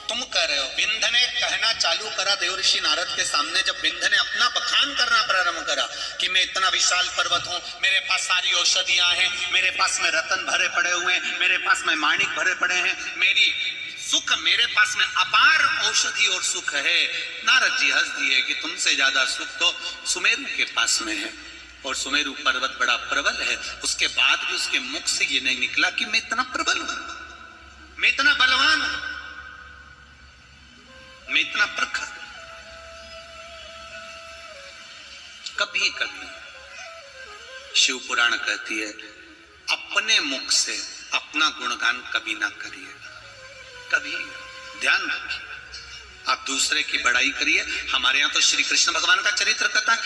तुम कह रहे हो। विंध्य ने कहना चालू करा देवर्षि नारद के सामने, जब विंध्य ने अपना बखान करना प्रारंभ करा कि मैं इतना विशाल पर्वत हूं, मेरे पास सारी औषधियां हैं, मेरे पास में रतन भरे पड़े हुए हैं, मेरे पास में माणिक भरे पड़े हैं, मेरी सुख, मेरे पास में अपार औषधि और सुख है। नारद जी हंस दिए कि तुमसे ज्यादा सुख तो सुमेरु के पास में है, और सुमेरु पर्वत बड़ा प्रबल है। उसके बाद भी उसके मुख से ये नहीं निकला कि मैं इतना प्रबल हूं, मैं इतना बलवान हूं, मैं इतना प्रखर। कभी कभी शिव पुराण कहती है, अपने मुख से अपना गुणगान कभी ना करिए, कभी ध्यान रखिए। आप दूसरे की बड़ाई करिए। हमारे यहां तो श्री कृष्ण भगवान का चरित्र कहता है,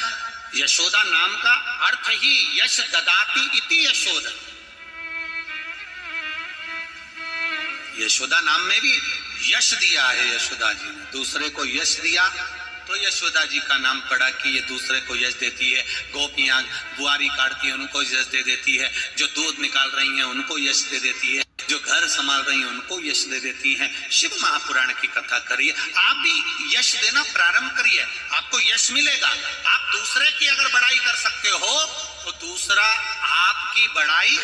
यशोदा नाम का अर्थ ही यश ददाती इति यशोदा। यशोदा नाम में भी यश दिया है यशोदा जी ने, दूसरे को यश दिया तो यशोदा जी का नाम पड़ा कि ये दूसरे को यश देती है। गोपियां बुआरी काटती है, उनको यश दे देती है। जो दूध निकाल रही हैं उनको यश दे देती है। जो घर संभाल रही हैं उनको यश दे देती हैं। शिव महापुराण की कथा करिए, आप भी यश देना प्रारंभ करिए, आपको यश मिलेगा। आप दूसरे की अगर बड़ाई कर सकते हो तो दूसरा आपकी बड़ाई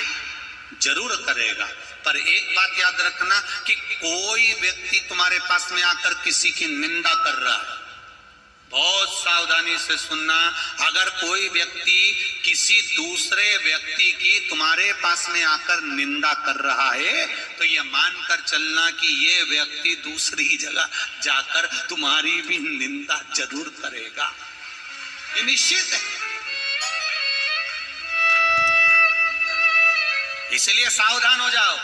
जरूर करेगा। पर एक बात याद रखना कि कोई व्यक्ति तुम्हारे पास में आकर किसी की निंदा कर रहा है, बहुत सावधानी से सुनना। अगर कोई व्यक्ति किसी दूसरे व्यक्ति की तुम्हारे पास में आकर निंदा कर रहा है तो यह मानकर चलना कि यह व्यक्ति दूसरी जगह जाकर तुम्हारी भी निंदा जरूर करेगा, ये निश्चित है। इसलिए सावधान हो जाओ,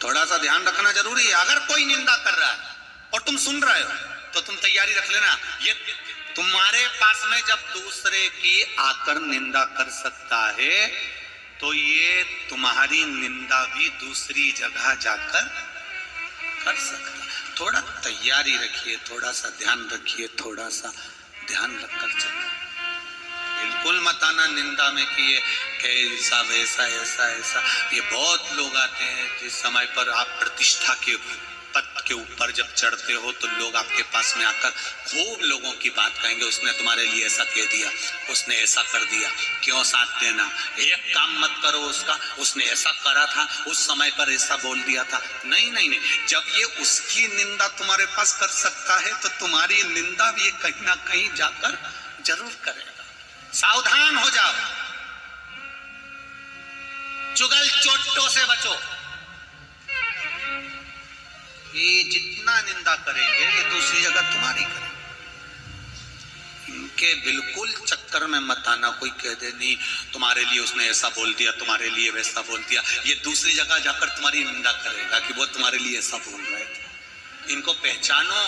थोड़ा सा ध्यान रखना जरूरी है। अगर कोई निंदा कर रहा है और तुम सुन रहे हो तो तुम तैयारी रख लेना, ये तुम्हारे पास में जब दूसरे की आकर निंदा कर सकता है तो ये तुम्हारी निंदा भी दूसरी जगह जाकर कर सकता है। थोड़ा तैयारी रखिए, थोड़ा सा ध्यान रखिए, थोड़ा सा ध्यान रखकर चलिए। बिल्कुल मत आना निंदा में कि ये ऐसा वैसा ऐसा ऐसा। ये बहुत लोग आते हैं जिस समय पर आप प्रतिष्ठा के पद के ऊपर जब चढ़ते हो तो लोग आपके पास में आकर खूब लोगों की बात कहेंगे, उसने तुम्हारे लिए ऐसा कह दिया, उसने ऐसा कर दिया, क्यों साथ देना, एक काम मत करो उसका, उसने ऐसा करा था, उस समय पर ऐसा बोल दिया था। नहीं नहीं नहीं, जब ये उसकी निंदा तुम्हारे पास कर सकता है तो तुम्हारी निंदा भी ये कहीं ना कहीं जाकर जरूर करेगा। सावधान हो जाओ, चुगल चोटों से बचो। ये जितना निंदा करेंगे ये दूसरी जगह तुम्हारी करेंगे। इनके बिल्कुल चक्कर में मत आना। कोई कह दे नहीं तुम्हारे लिए उसने ऐसा बोल दिया, तुम्हारे लिए वैसा बोल दिया, ये दूसरी जगह जाकर तुम्हारी निंदा करेगा कि वो तुम्हारे लिए ऐसा बोल रहे थे। इनको पहचानो,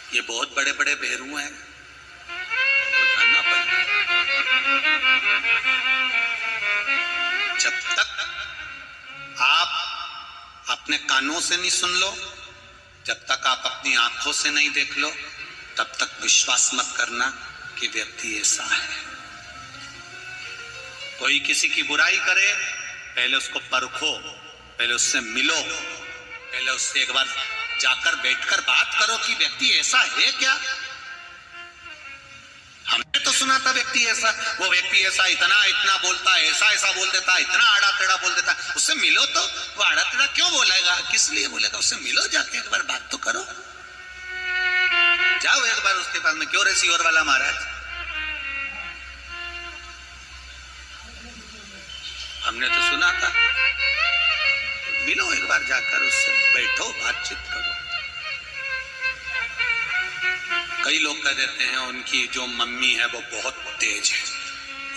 ये बहुत बड़े बड़े भेरू हैं, वो जानना पड़ेगा। जब तक आप अपने कानों से नहीं सुन लो, जब तक आप अपनी आंखों से नहीं देख लो, तब तक विश्वास मत करना कि व्यक्ति ऐसा है। कोई किसी की बुराई करे, पहले उसको परखो, पहले उससे मिलो, पहले उससे एक बार जाकर बैठकर बात करो कि व्यक्ति ऐसा है क्या। हमने तो सुना था व्यक्ति ऐसा, वो व्यक्ति ऐसा, इतना इतना बोलता है, ऐसा ऐसा बोल देता है, इतना आड़ा टेढ़ा बोल देता है। उससे मिलो तो वो आड़ा टेढ़ा क्यों बोलेगा, किस लिए बोलेगा, उससे मिलो, जाके एक बार बात तो करो। जाओ एक बार उसके पास में, क्यों रिसीवर वाला महाराज, हमने तो सुना था। मिलो एक बार जाकर, उससे बैठो, बातचीत करो। कई लोग कह देते हैं उनकी जो मम्मी है वो बहुत तेज है,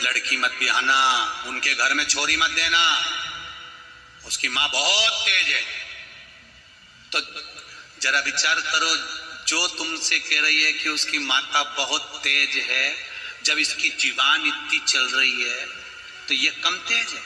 लड़की मत बिहाना, उनके घर में छोरी मत देना, उसकी माँ बहुत तेज है। तो जरा विचार करो, जो तुमसे कह रही है कि उसकी माता बहुत तेज है, जब इसकी जीवान इतनी चल रही है तो ये कम तेज है।